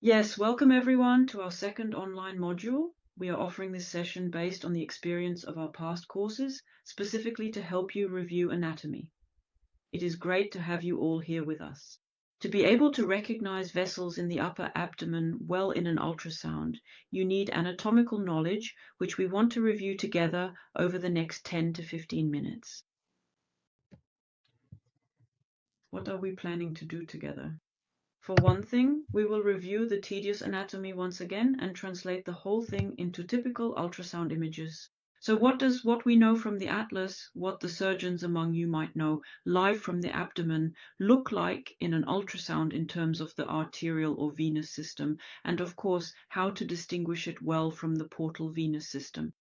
Yes, welcome everyone to our second online module. We are offering this session based on the experience of our past courses, specifically to help you review anatomy. It is great to have you all here with us. To be able to recognize vessels in the upper abdomen well in an ultrasound, you need anatomical knowledge, which we want to review together over the next 10 to 15 minutes. What are we planning to do together? For one thing, we will review the tedious anatomy once again and translate the whole thing into typical ultrasound images. So what does what we know from the atlas, what the surgeons among you might know live from the abdomen, look like in an ultrasound in terms of the arterial or venous system, and of course how to distinguish it well from the portal venous system.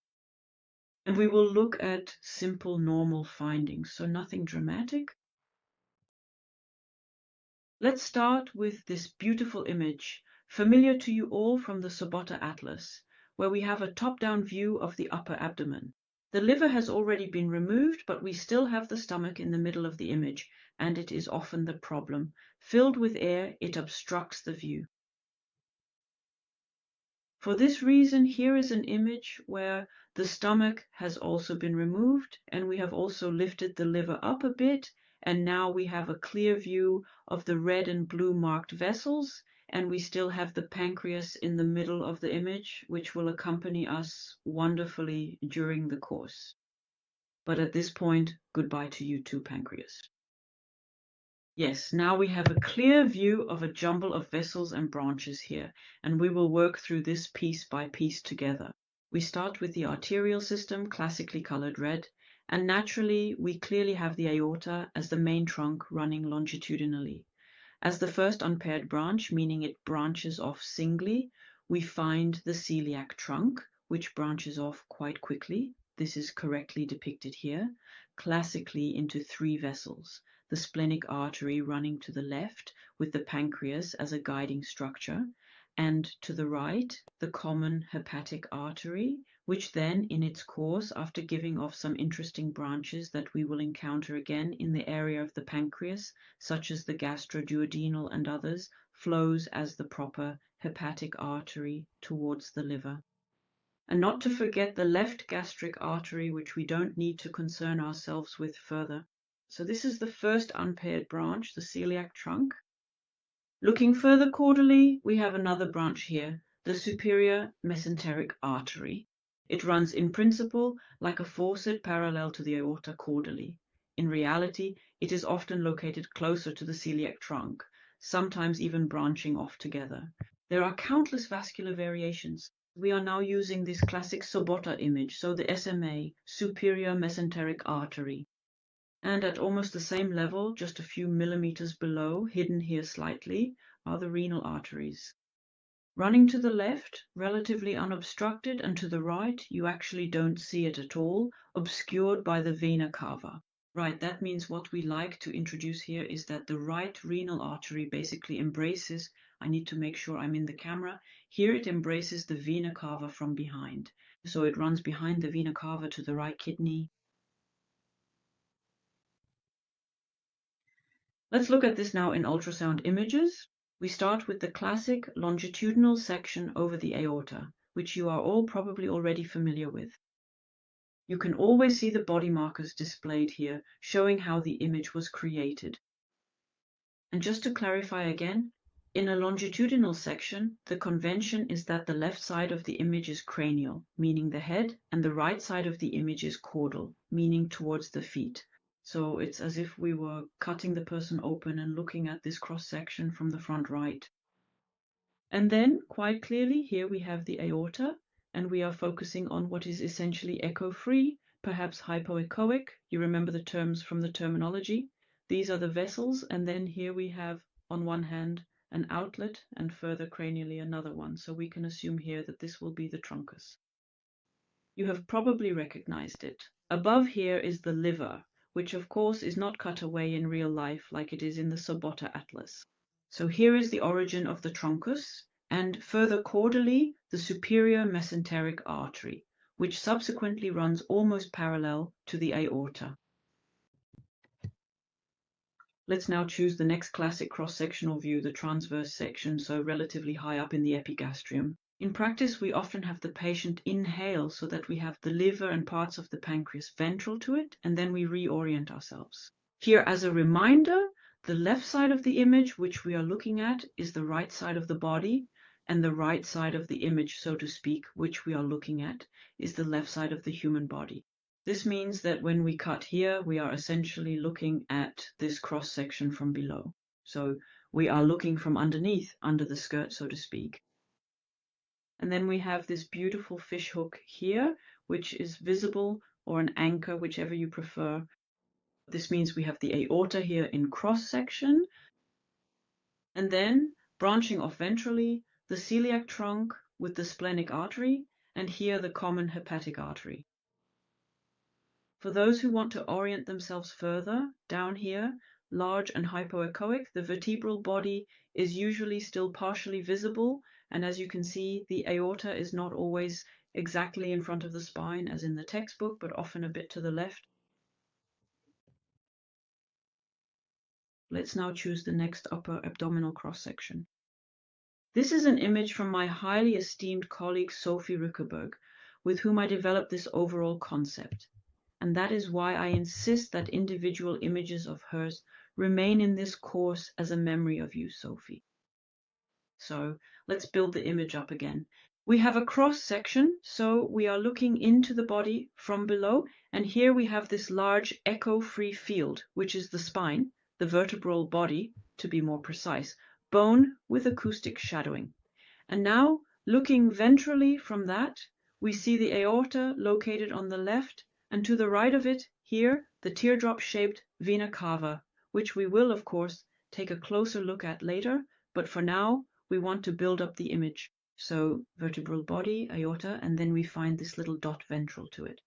And we will look at simple normal findings, so nothing dramatic. Let's start with this beautiful image, familiar to you all from the Sobota Atlas, where we have a top-down view of the upper abdomen. The liver has already been removed, but we still have the stomach in the middle of the image, and it is often the problem. Filled with air, it obstructs the view. For this reason, here is an image where the stomach has also been removed, and we have also lifted the liver up a bit, and now we have a clear view of the red and blue marked vessels, and we still have the pancreas in the middle of the image, which will accompany us wonderfully during the course. But at this point, goodbye to you too, pancreas. Yes, now we have a clear view of a jumble of vessels and branches here, and we will work through this piece by piece together. We start with the arterial system, classically colored red, and naturally we clearly have the aorta as the main trunk running longitudinally. As the first unpaired branch, meaning it branches off singly, we find the celiac trunk, which branches off quite quickly. This is correctly depicted here, classically into three vessels. The splenic artery running to the left with the pancreas as a guiding structure, and to the right, the common hepatic artery, which then in its course, after giving off some interesting branches that we will encounter again in the area of the pancreas, such as the gastroduodenal and others, flows as the proper hepatic artery towards the liver. And not to forget the left gastric artery, which we don't need to concern ourselves with further. So this is the first unpaired branch, the celiac trunk. Looking further caudally, we have another branch here, the superior mesenteric artery. It runs in principle like a faucet parallel to the aorta caudally. In reality, it is often located closer to the celiac trunk, sometimes even branching off together. There are countless vascular variations. We are now using this classic Sobota image, so the SMA, superior mesenteric artery. And at almost the same level, just a few millimeters below, hidden here slightly, are the renal arteries. Running to the left, relatively unobstructed, and to the right, you actually don't see it at all, obscured by the vena cava. Right, that means what we like to introduce here is that the right renal artery basically embraces, I need to make sure I'm in the camera, here it embraces the vena cava from behind. So it runs behind the vena cava to the right kidney. Let's look at this now in ultrasound images. We start with the classic longitudinal section over the aorta, which you are all probably already familiar with. You can always see the body markers displayed here, showing how the image was created. And just to clarify again, in a longitudinal section, the convention is that the left side of the image is cranial, meaning the head, and the right side of the image is caudal, meaning towards the feet. So it's as if we were cutting the person open and looking at this cross-section from the front right. And then, quite clearly, here we have the aorta, and we are focusing on what is essentially echo-free, perhaps hypoechoic. You remember the terms from the terminology. These are the vessels, and then here we have, on one hand, an outlet, and further cranially another one. So we can assume here that this will be the truncus. You have probably recognized it. Above here is the liver, which of course is not cut away in real life like it is in the Sobota Atlas. So here is the origin of the truncus, and further caudally, the superior mesenteric artery, which subsequently runs almost parallel to the aorta. Let's now choose the next classic cross-sectional view, the transverse section, so relatively high up in the epigastrium. In practice, we often have the patient inhale so that we have the liver and parts of the pancreas ventral to it, and then we reorient ourselves. Here, as a reminder, the left side of the image, which we are looking at, is the right side of the body, and the right side of the image, so to speak, which we are looking at, is the left side of the human body. This means that when we cut here, we are essentially looking at this cross-section from below. So we are looking from underneath, under the skirt, so to speak. And then we have this beautiful fish hook here, which is visible, or an anchor, whichever you prefer. This means we have the aorta here in cross-section. And then, branching off ventrally, the celiac trunk with the splenic artery, and here the common hepatic artery. For those who want to orient themselves further, down here, large and hypoechoic, the vertebral body is usually still partially visible, and as you can see, the aorta is not always exactly in front of the spine as in the textbook, but often a bit to the left. Let's now choose the next upper abdominal cross-section. This is an image from my highly esteemed colleague Sophie Rückeberg, with whom I developed this overall concept. And that is why I insist that individual images of hers remain in this course as a memory of you, Sophie. So let's build the image up again. We have a cross section, so we are looking into the body from below, and here we have this large echo-free field, which is the spine, the vertebral body, to be more precise, bone with acoustic shadowing. And now, looking ventrally from that, we see the aorta located on the left, and to the right of it, here, the teardrop-shaped vena cava, which we will, of course, take a closer look at later, but for now, we want to build up the image. So, vertebral body, aorta, and then we find this little dot ventral to it.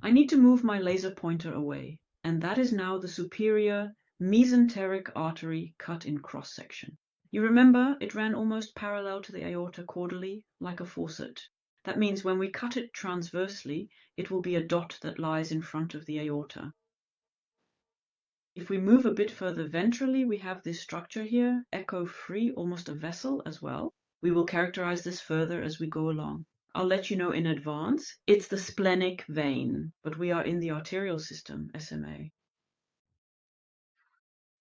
I need to move my laser pointer away, and that is now the superior mesenteric artery cut in cross-section. You remember it ran almost parallel to the aorta caudally, like a faucet. That means when we cut it transversely, it will be a dot that lies in front of the aorta. If we move a bit further ventrally, we have this structure here, echo-free, almost a vessel as well. We will characterize this further as we go along. I'll let you know in advance, it's the splenic vein, but we are in the arterial system, SMA.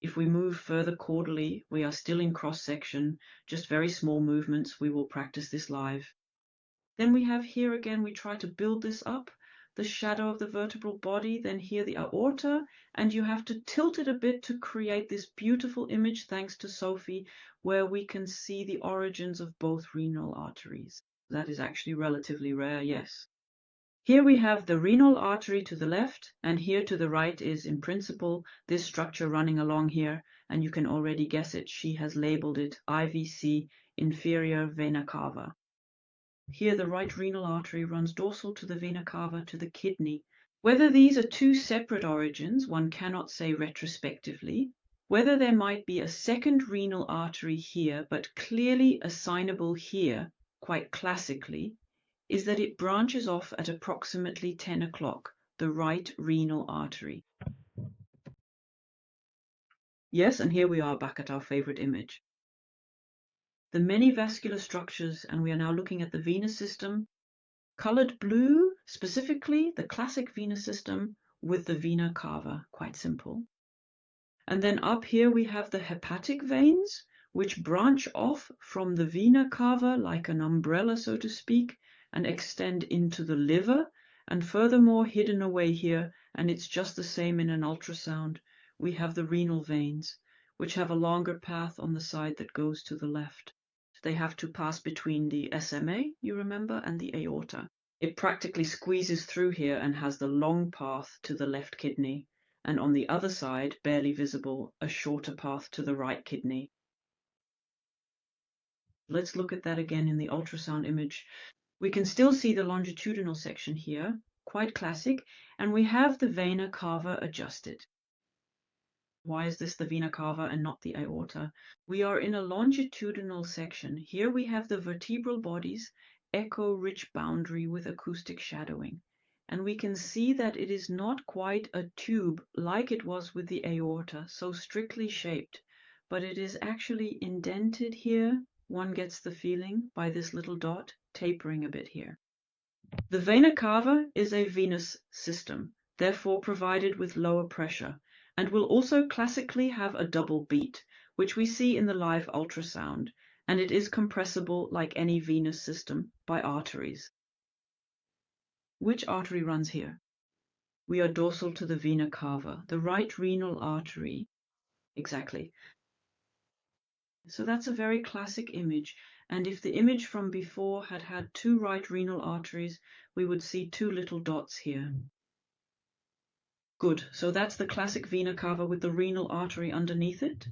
If we move further caudally, we are still in cross-section, just very small movements. We will practice this live. Then we have here again, we try to build this up, the shadow of the vertebral body, then here the aorta, and you have to tilt it a bit to create this beautiful image, thanks to Sophie, where we can see the origins of both renal arteries. That is actually relatively rare, yes. Here we have the renal artery to the left, and here to the right is, in principle, this structure running along here, and you can already guess it. She has labeled it IVC, inferior vena cava. Here the right renal artery runs dorsal to the vena cava to the kidney. Whether these are two separate origins, one cannot say retrospectively. Whether there might be a second renal artery here, but clearly assignable here, quite classically, is that it branches off at approximately 10 o'clock, the right renal artery. Yes, and here we are back at our favorite image. The many vascular structures, and we are now looking at the venous system, colored blue, specifically the classic venous system with the vena cava, quite simple. And then up here we have the hepatic veins, which branch off from the vena cava like an umbrella, so to speak, and extend into the liver, and furthermore hidden away here, and it's just the same in an ultrasound, we have the renal veins, which have a longer path on the side that goes to the left. They have to pass between the SMA, you remember, and the aorta. It practically squeezes through here and has the long path to the left kidney, and on the other side, barely visible, a shorter path to the right kidney. Let's look at that again in the ultrasound image. We can still see the longitudinal section here, quite classic, and we have the vena cava adjusted. Why is this the vena cava and not the aorta? We are in a longitudinal section. Here we have the vertebral body's echo-rich boundary with acoustic shadowing. And we can see that it is not quite a tube like it was with the aorta, so strictly shaped, but it is actually indented here. One gets the feeling by this little dot tapering a bit here. The vena cava is a venous system, therefore provided with lower pressure, and will also classically have a double beat, which we see in the live ultrasound, and it is compressible like any venous system by arteries. Which artery runs here? We are dorsal to the vena cava, the right renal artery. Exactly. So that's a very classic image. And if the image from before had had two right renal arteries, we would see two little dots here. Good. So that's the classic vena cava with the renal artery underneath it.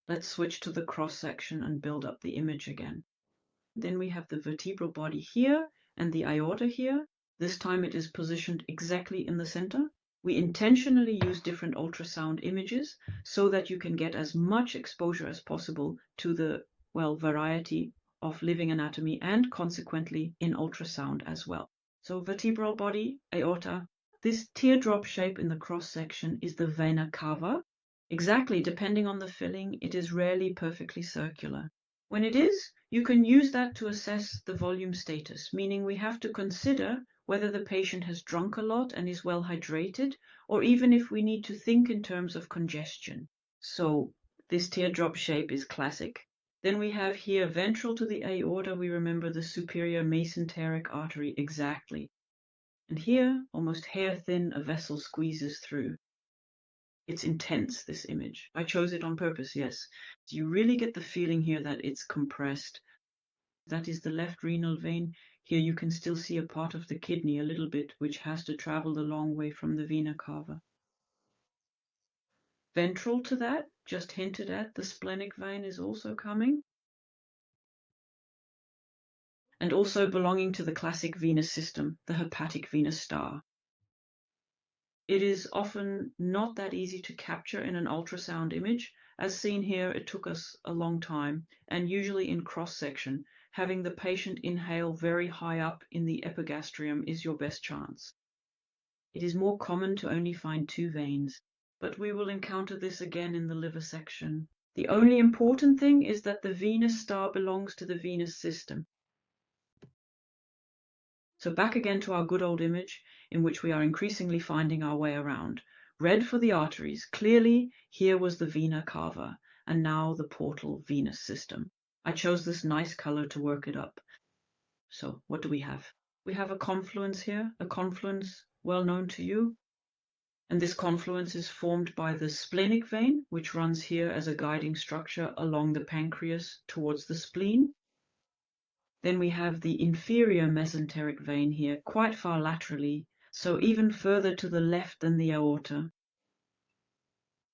Let's switch to the cross section and build up the image again. Then we have the vertebral body here and the aorta here. This time it is positioned exactly in the center. We intentionally use different ultrasound images so that you can get as much exposure as possible to the, well, variety of living anatomy and consequently in ultrasound as well. So vertebral body, aorta. This teardrop shape in the cross section is the vena cava. Exactly, depending on the filling, it is rarely perfectly circular. When it is, you can use that to assess the volume status, meaning we have to consider whether the patient has drunk a lot and is well hydrated, or even if we need to think in terms of congestion. So this teardrop shape is classic. Then we have here ventral to the aorta, we remember the superior mesenteric artery exactly. And here, almost hair thin, a vessel squeezes through. It's intense, this image. I chose it on purpose, yes. You really get the feeling here that it's compressed. That is the left renal vein. Here you can still see a part of the kidney a little bit, which has to travel the long way from the vena cava. Ventral to that, just hinted at, the splenic vein is also coming. And also belonging to the classic venous system, the hepatic venous star. It is often not that easy to capture in an ultrasound image. As seen here, it took us a long time, and usually in cross-section, having the patient inhale very high up in the epigastrium is your best chance. It is more common to only find two veins, but we will encounter this again in the liver section. The only important thing is that the venous star belongs to the venous system. So back again to our good old image, in which we are increasingly finding our way around. Red for the arteries. Clearly, here was the vena cava, and now the portal venous system. I chose this nice color to work it up. So what do we have? We have a confluence here, a confluence well known to you. And this confluence is formed by the splenic vein, which runs here as a guiding structure along the pancreas towards the spleen. Then we have the inferior mesenteric vein here, quite far laterally, so even further to the left than the aorta.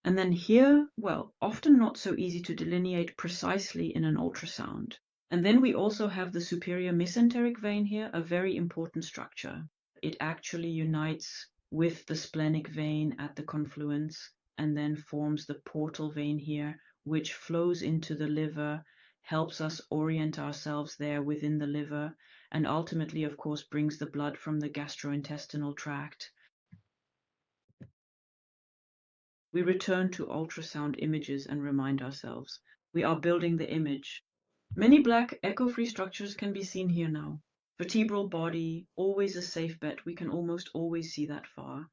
And then here, well, often not so easy to delineate precisely in an ultrasound. And then we also have the superior mesenteric vein here, a very important structure. It actually unites with the splenic vein at the confluence and then forms the portal vein here, which flows into the liver, helps us orient ourselves there within the liver, and ultimately, of course, brings the blood from the gastrointestinal tract. We return to ultrasound images and remind ourselves. We are building the image. Many black echo-free structures can be seen here now. Vertebral body, always a safe bet. We can almost always see that far.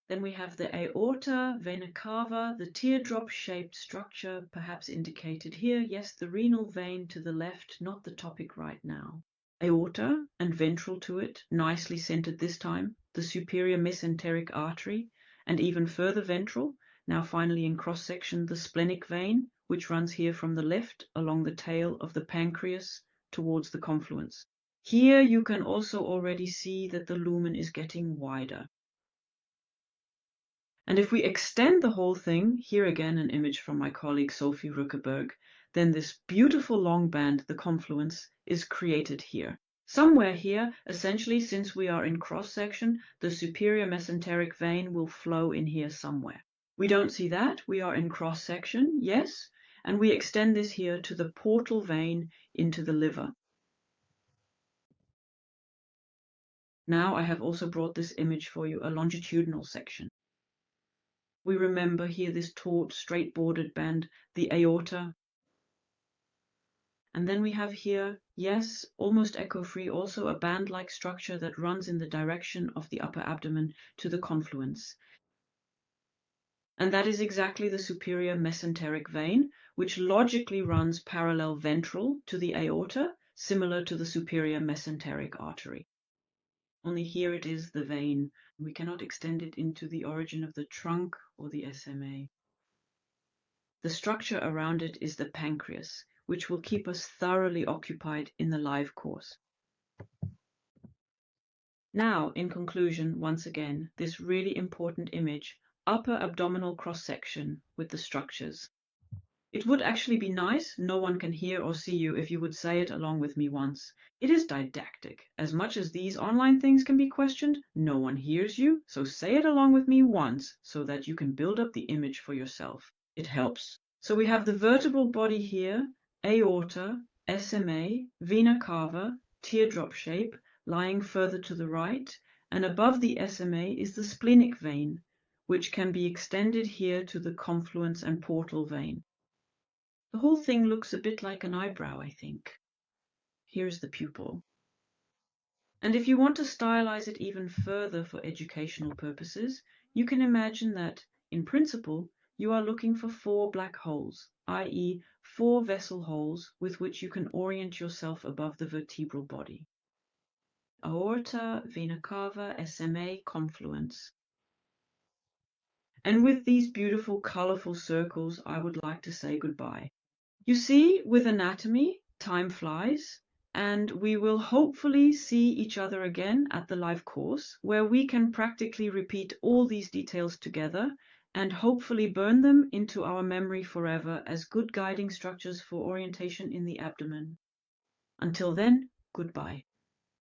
Then we have the aorta, vena cava, the teardrop-shaped structure, perhaps indicated here. Yes, the renal vein to the left, not the topic right now. Aorta and ventral to it, nicely centered this time. The superior mesenteric artery, and even further ventral. Now finally in cross-section, the splenic vein, which runs here from the left along the tail of the pancreas towards the confluence. Here you can also already see that the lumen is getting wider. And if we extend the whole thing, here again an image from my colleague Sophie Rückeberg, then this beautiful long band, the confluence, is created here. Somewhere here, essentially since we are in cross-section, the superior mesenteric vein will flow in here somewhere. We don't see that, we are in cross-section, yes, and we extend this here to the portal vein into the liver. Now I have also brought this image for you, a longitudinal section. We remember here this taut, straight bordered band, the aorta. And then we have here, yes, almost echo-free, also a band-like structure that runs in the direction of the upper abdomen to the confluence. And that is exactly the superior mesenteric vein, which logically runs parallel ventral to the aorta, similar to the superior mesenteric artery. Only here it is the vein. We cannot extend it into the origin of the trunk or the SMA. The structure around it is the pancreas, which will keep us thoroughly occupied in the live course. Now, in conclusion, once again, this really important image, upper abdominal cross-section with the structures. It would actually be nice, no one can hear or see you, if you would say it along with me once. It is didactic. As much as these online things can be questioned, no one hears you, so say it along with me once so that you can build up the image for yourself. It helps. So we have the vertebral body here, aorta, SMA, vena cava, teardrop shape, lying further to the right, and above the SMA is the splenic vein, which can be extended here to the confluence and portal vein. The whole thing looks a bit like an eyebrow, I think. Here's the pupil. And if you want to stylize it even further for educational purposes, you can imagine that, in principle, you are looking for 4 black holes, i.e. 4 vessel holes with which you can orient yourself above the vertebral body. Aorta, vena cava, SMA, confluence. And with these beautiful, colorful circles, I would like to say goodbye. You see, with anatomy, time flies, and we will hopefully see each other again at the live course, where we can practically repeat all these details together and hopefully burn them into our memory forever as good guiding structures for orientation in the abdomen. Until then, goodbye.